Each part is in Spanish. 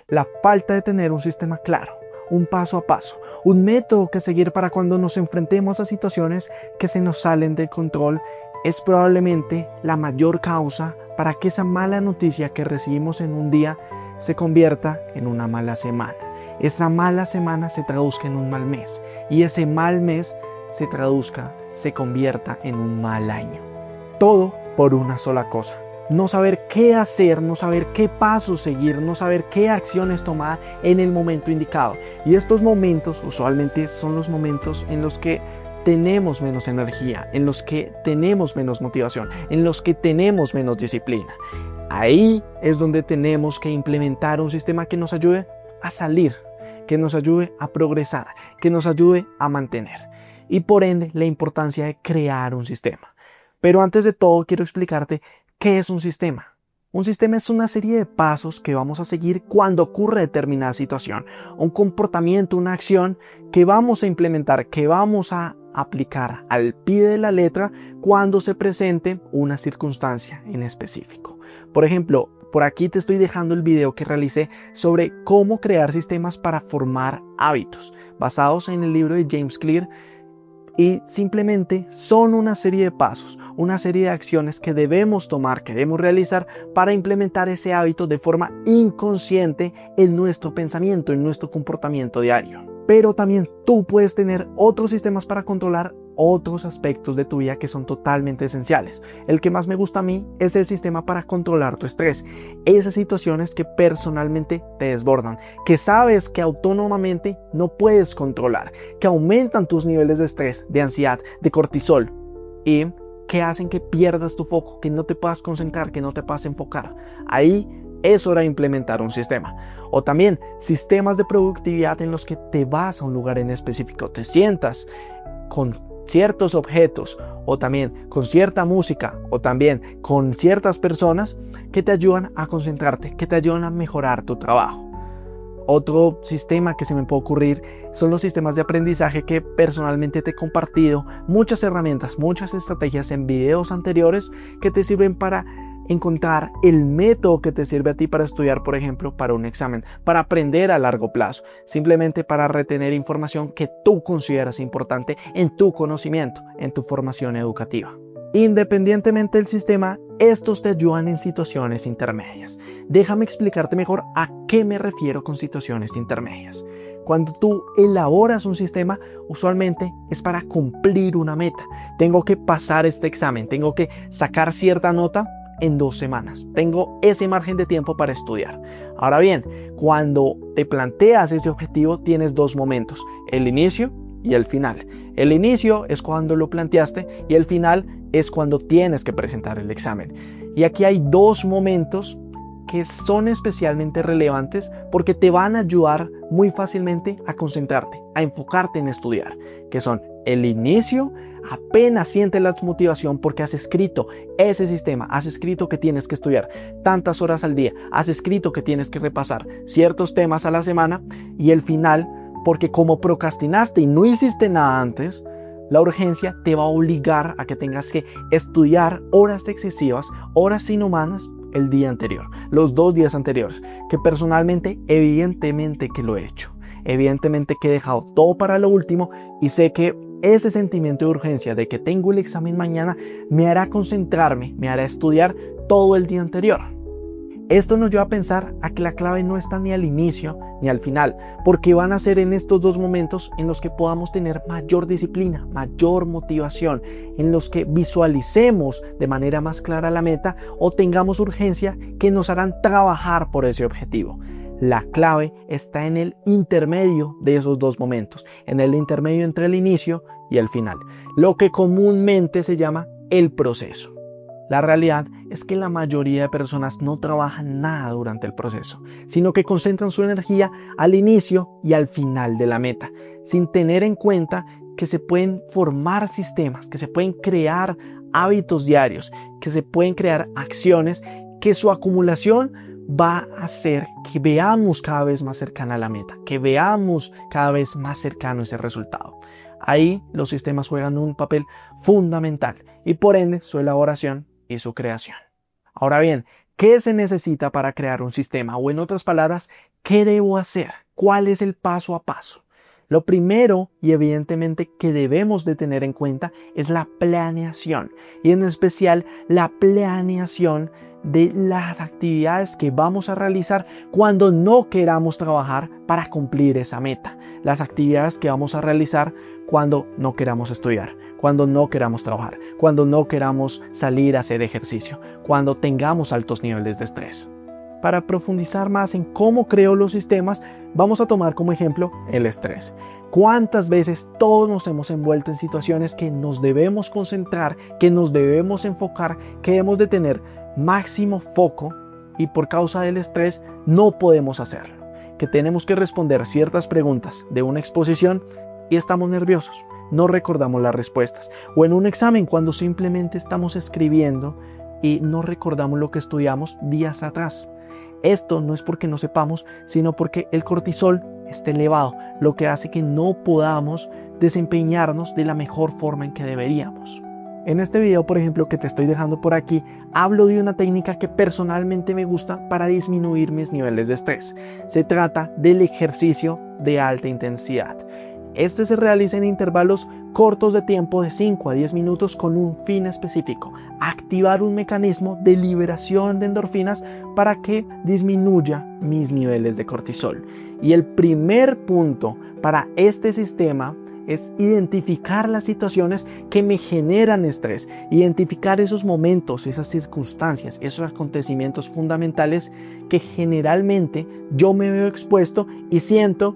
la falta de tener un sistema claro, un paso a paso, un método que seguir para cuando nos enfrentemos a situaciones que se nos salen de control es probablemente la mayor causa para que esa mala noticia que recibimos en un día se convierta en una mala semana. Esa mala semana se traduzca en un mal mes y ese mal mes se convierta en un mal año. Todo por una sola cosa. No saber qué hacer, no saber qué pasos seguir, no saber qué acciones tomar en el momento indicado. Y estos momentos usualmente son los momentos en los que tenemos menos energía, en los que tenemos menos motivación, en los que tenemos menos disciplina. Ahí es donde tenemos que implementar un sistema que nos ayude a salir, que nos ayude a progresar, que nos ayude a mantener. Y por ende, la importancia de crear un sistema. Pero antes de todo, quiero explicarte qué es un sistema. Un sistema es una serie de pasos que vamos a seguir cuando ocurre determinada situación, un comportamiento, una acción que vamos a implementar, que vamos a aplicar al pie de la letra cuando se presente una circunstancia en específico. Por ejemplo, por aquí te estoy dejando el video que realicé sobre cómo crear sistemas para formar hábitos, basados en el libro de James Clear. Y simplemente son una serie de pasos, una serie de acciones que debemos tomar, que debemos realizar para implementar ese hábito de forma inconsciente en nuestro pensamiento, en nuestro comportamiento diario. Pero también tú puedes tener otros sistemas para controlar otros aspectos de tu vida que son totalmente esenciales. El que más me gusta a mí es el sistema para controlar tu estrés. Esas situaciones que personalmente te desbordan, que sabes que autónomamente no puedes controlar, que aumentan tus niveles de estrés, de ansiedad, de cortisol y que hacen que pierdas tu foco, que no te puedas concentrar, que no te puedas enfocar. Ahí es hora de implementar un sistema. O también sistemas de productividad en los que te vas a un lugar en específico, te sientas con ciertos objetos o también con cierta música o también con ciertas personas que te ayudan a concentrarte, que te ayudan a mejorar tu trabajo. Otro sistema que se me puede ocurrir son los sistemas de aprendizaje que personalmente te he compartido muchas herramientas, muchas estrategias en videos anteriores que te sirven para encontrar el método que te sirve a ti para estudiar, por ejemplo, para un examen, para aprender a largo plazo, simplemente para retener información que tú consideras importante en tu conocimiento, en tu formación educativa. Independientemente del sistema, estos te ayudan en situaciones intermedias. Déjame explicarte mejor a qué me refiero con situaciones intermedias. Cuando tú elaboras un sistema, usualmente es para cumplir una meta. Tengo que pasar este examen, tengo que sacar cierta nota en 2 semanas. Tengo ese margen de tiempo para estudiar. Ahora bien, cuando te planteas ese objetivo, tienes 2 momentos, el inicio y el final. El inicio es cuando lo planteaste y el final es cuando tienes que presentar el examen. Y aquí hay 2 momentos que son especialmente relevantes porque te van a ayudar muy fácilmente a concentrarte, a enfocarte en estudiar, que son el inicio, apenas sientes la motivación porque has escrito ese sistema, has escrito que tienes que estudiar tantas horas al día, has escrito que tienes que repasar ciertos temas a la semana, y el final porque como procrastinaste y no hiciste nada antes, la urgencia te va a obligar a que tengas que estudiar horas excesivas, horas inhumanas el día anterior, los 2 días anteriores, que personalmente evidentemente que lo he hecho. Evidentemente que he dejado todo para lo último y sé que ese sentimiento de urgencia de que tengo el examen mañana me hará concentrarme, me hará estudiar todo el día anterior. Esto nos lleva a pensar a que la clave no está ni al inicio ni al final, porque van a ser en estos 2 momentos en los que podamos tener mayor disciplina, mayor motivación, en los que visualicemos de manera más clara la meta o tengamos urgencia que nos harán trabajar por ese objetivo. La clave está en el intermedio de esos 2 momentos, en el intermedio entre el inicio y el final, lo que comúnmente se llama el proceso. La realidad es que la mayoría de personas no trabajan nada durante el proceso, sino que concentran su energía al inicio y al final de la meta, sin tener en cuenta que se pueden formar sistemas, que se pueden crear hábitos diarios, que se pueden crear acciones que su acumulación va a hacer que veamos cada vez más cercana la meta, que veamos cada vez más cercano ese resultado. Ahí los sistemas juegan un papel fundamental y por ende su elaboración y su creación. Ahora bien, ¿qué se necesita para crear un sistema? O en otras palabras, ¿Qué debo hacer? ¿Cuál es el paso a paso? Lo primero y evidentemente que debemos de tener en cuenta es la planeación, y en especial la planeación de las actividades que vamos a realizar cuando no queramos trabajar para cumplir esa meta. Las actividades que vamos a realizar cuando no queramos estudiar, cuando no queramos trabajar, cuando no queramos salir a hacer ejercicio, cuando tengamos altos niveles de estrés. Para profundizar más en cómo creo los sistemas, vamos a tomar como ejemplo el estrés. ¿Cuántas veces todos nos hemos envuelto en situaciones que nos debemos concentrar, que nos debemos enfocar, que debemos de tener máximo foco y por causa del estrés no podemos hacerlo? Que tenemos que responder ciertas preguntas de una exposición y estamos nerviosos, no recordamos las respuestas. O en un examen cuando simplemente estamos escribiendo y no recordamos lo que estudiamos días atrás. Esto no es porque no sepamos, sino porque el cortisol está elevado, lo que hace que no podamos desempeñarnos de la mejor forma en que deberíamos. En este video, por ejemplo, que te estoy dejando por aquí, hablo de una técnica que personalmente me gusta para disminuir mis niveles de estrés. Se trata del ejercicio de alta intensidad. Este se realiza en intervalos cortos de tiempo de 5 a 10 minutos con un fin específico: activar un mecanismo de liberación de endorfinas para que disminuya mis niveles de cortisol. Y el primer punto para este sistema es identificar las situaciones que me generan estrés, identificar esos momentos, esas circunstancias, esos acontecimientos fundamentales que generalmente yo me veo expuesto y siento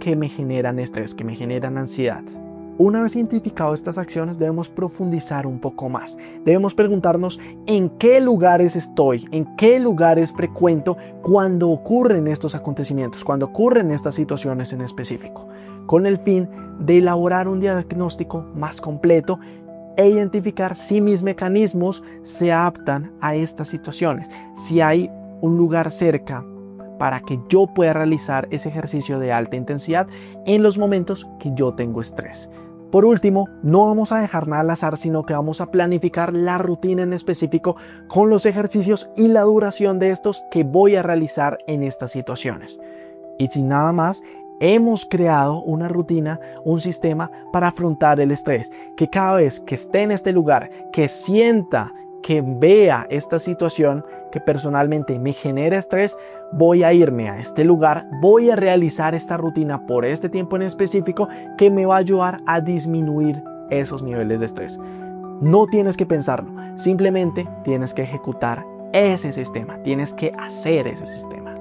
que me generan estrés, que me generan ansiedad. Una vez identificado estas acciones, debemos profundizar un poco más. Debemos preguntarnos en qué lugares estoy, en qué lugares frecuento cuando ocurren estos acontecimientos, cuando ocurren estas situaciones en específico, con el fin de elaborar un diagnóstico más completo e identificar si mis mecanismos se adaptan a estas situaciones, si hay un lugar cerca para que yo pueda realizar ese ejercicio de alta intensidad en los momentos que yo tengo estrés. Por último, no vamos a dejar nada al azar, sino que vamos a planificar la rutina en específico con los ejercicios y la duración de estos que voy a realizar en estas situaciones. Y sin nada más, hemos creado una rutina, un sistema para afrontar el estrés, que cada vez que esté en este lugar, que sienta, que vea esta situación que personalmente me genera estrés, voy a irme a este lugar, voy a realizar esta rutina por este tiempo en específico que me va a ayudar a disminuir esos niveles de estrés. No tienes que pensarlo, simplemente tienes que ejecutar ese sistema, tienes que hacer ese sistema.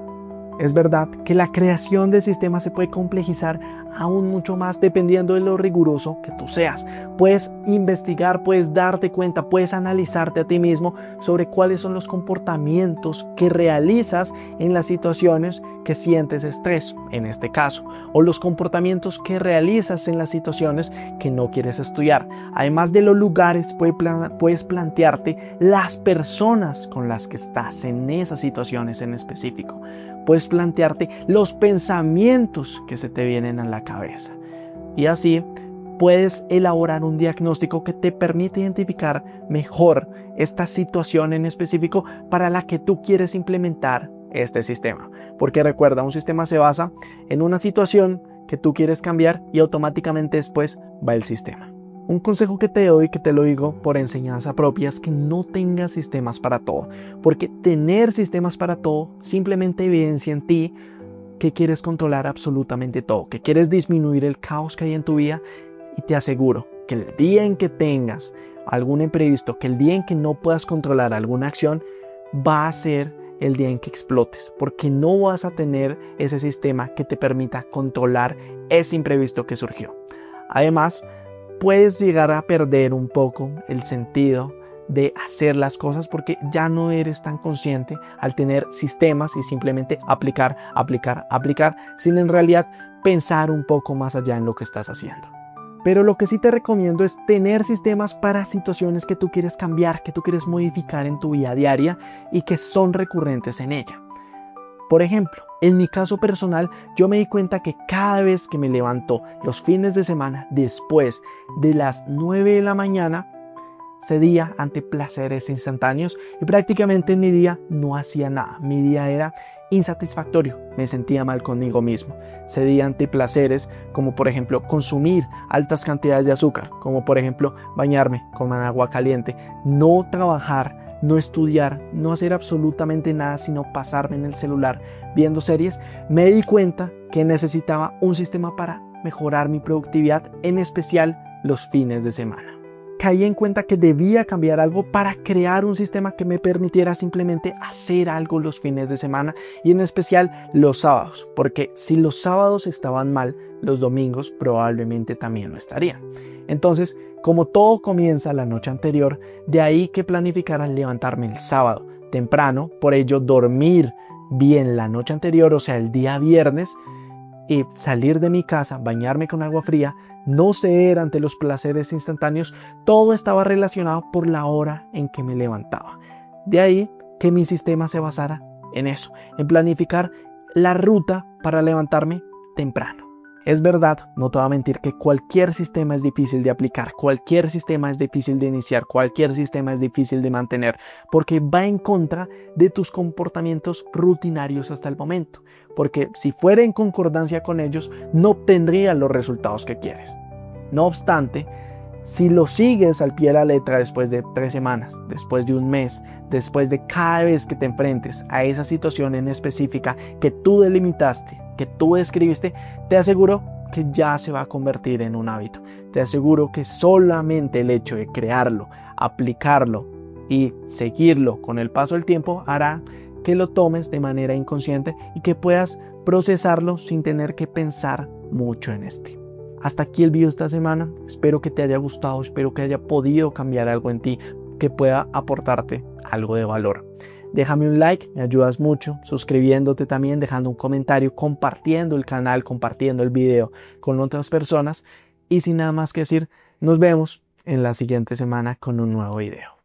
Es verdad que la creación de sistemas se puede complejizar aún mucho más dependiendo de lo riguroso que tú seas. Puedes investigar, puedes darte cuenta, puedes analizarte a ti mismo sobre cuáles son los comportamientos que realizas en las situaciones que sientes estrés, en este caso, o los comportamientos que realizas en las situaciones que no quieres estudiar. Además de los lugares, puedes plantearte las personas con las que estás en esas situaciones en específico. Puedes plantearte los pensamientos que se te vienen a la cabeza. Y así puedes elaborar un diagnóstico que te permite identificar mejor esta situación en específico para la que tú quieres implementar este sistema. Porque recuerda, un sistema se basa en una situación que tú quieres cambiar y automáticamente después va el sistema. Un consejo que te doy, que te lo digo por enseñanza propia, es que no tengas sistemas para todo, porque tener sistemas para todo simplemente evidencia en ti que quieres controlar absolutamente todo, que quieres disminuir el caos que hay en tu vida, y te aseguro que el día en que tengas algún imprevisto, que el día en que no puedas controlar alguna acción, va a ser el día en que explotes, porque no vas a tener ese sistema que te permita controlar ese imprevisto que surgió. Además, puedes llegar a perder un poco el sentido de hacer las cosas porque ya no eres tan consciente al tener sistemas y simplemente aplicar, sin en realidad pensar un poco más allá en lo que estás haciendo. Pero lo que sí te recomiendo es tener sistemas para situaciones que tú quieres cambiar, que tú quieres modificar en tu vida diaria y que son recurrentes en ella. Por ejemplo, en mi caso personal, yo me di cuenta que cada vez que me levanto los fines de semana después de las 9 de la mañana, cedía ante placeres instantáneos y prácticamente en mi día no hacía nada. Mi día era insatisfactorio, me sentía mal conmigo mismo. Cedía ante placeres como por ejemplo consumir altas cantidades de azúcar, como por ejemplo bañarme con agua caliente, no trabajar, no estudiar, no hacer absolutamente nada sino pasarme en el celular viendo series. Me di cuenta que necesitaba un sistema para mejorar mi productividad, en especial los fines de semana. Caí en cuenta que debía cambiar algo para crear un sistema que me permitiera simplemente hacer algo los fines de semana y en especial los sábados, porque si los sábados estaban mal, los domingos probablemente también lo estarían. Entonces, como todo comienza la noche anterior, de ahí que planificara levantarme el sábado temprano, por ello dormir bien la noche anterior, o sea el día viernes, y salir de mi casa, bañarme con agua fría, no ceder ante los placeres instantáneos, todo estaba relacionado por la hora en que me levantaba. De ahí que mi sistema se basara en eso, en planificar la ruta para levantarme temprano. Es verdad, no te voy a mentir, que cualquier sistema es difícil de aplicar, cualquier sistema es difícil de iniciar, cualquier sistema es difícil de mantener, porque va en contra de tus comportamientos rutinarios hasta el momento, porque si fuera en concordancia con ellos, no obtendrías los resultados que quieres. No obstante, si lo sigues al pie de la letra después de 3 semanas, después de un mes, después de cada vez que te enfrentes a esa situación en específica que tú delimitaste, que tú describiste, te aseguro que ya se va a convertir en un hábito. Te aseguro que solamente el hecho de crearlo, aplicarlo y seguirlo con el paso del tiempo hará que lo tomes de manera inconsciente y que puedas procesarlo sin tener que pensar mucho en este. Hasta aquí el video esta semana. Espero que te haya gustado, espero que haya podido cambiar algo en ti, que pueda aportarte algo de valor. Déjame un like, me ayudas mucho, suscribiéndote también, dejando un comentario, compartiendo el canal, compartiendo el video con otras personas. Y sin nada más que decir, nos vemos en la siguiente semana con un nuevo video.